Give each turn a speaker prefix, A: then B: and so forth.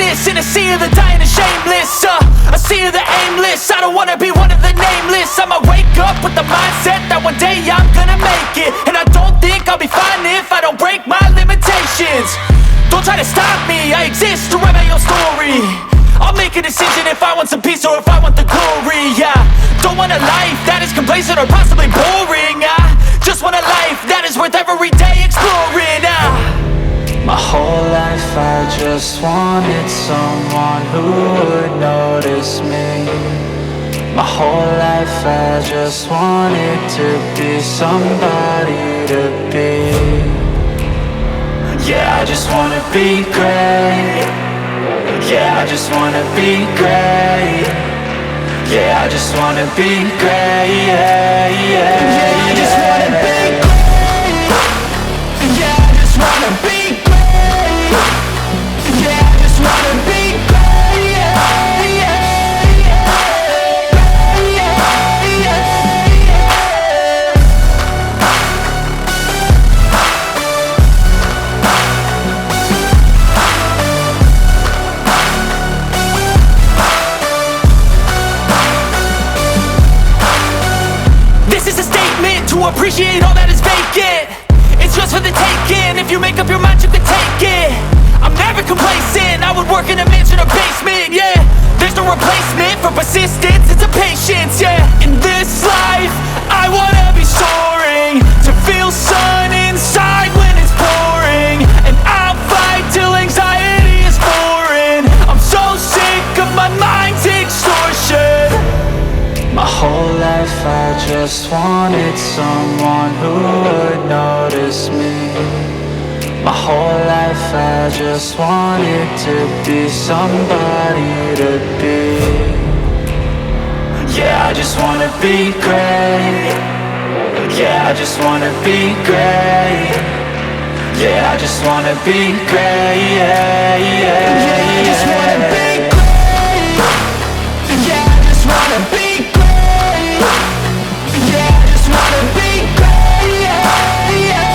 A: nameless in a sea of the dying and shameless. A sea of the aimless. I don't wanna be one of the nameless. I'ma wake up with the mindset that one day I'm gonna make it. And I don't think I'll be fine if I don't break my limitations. Don't try to stop me, I exist to write my own story. I'll make a decision if I want some peace or if I want the glory. Yeah, don't want a life that is complacent or possibly boring. I just want a life that is worth every day exploring.
B: My whole life I just wanted someone who would notice me. My whole life I just wanted to be somebody to be. Yeah, I just wanna be great. Yeah, I just wanna be great. Yeah, I just wanna be great. Yeah, I just wanna be great. Yeah, I just wanna be great. Yeah, I just wanna be great.
A: This is a statement to appreciate all that is vacant. It's just for the taking. If you make up your mind, you can take it. I'm never complacent. I would work in a mansion or basement. Yeah, there's no replacement for persistence. It's a patience. Yeah, in this life, I wanna be soaring, to feel sun inside when it's pouring. And I'll fight till anxiety is foreign. I'm so sick of my mind's extortion.
B: My whole life I just wanted someone who would notice me. My whole life I just wanted to be somebody to be. Yeah, I just wanna be great. Yeah, I just wanna be great. Yeah, I just wanna be great. Yeah,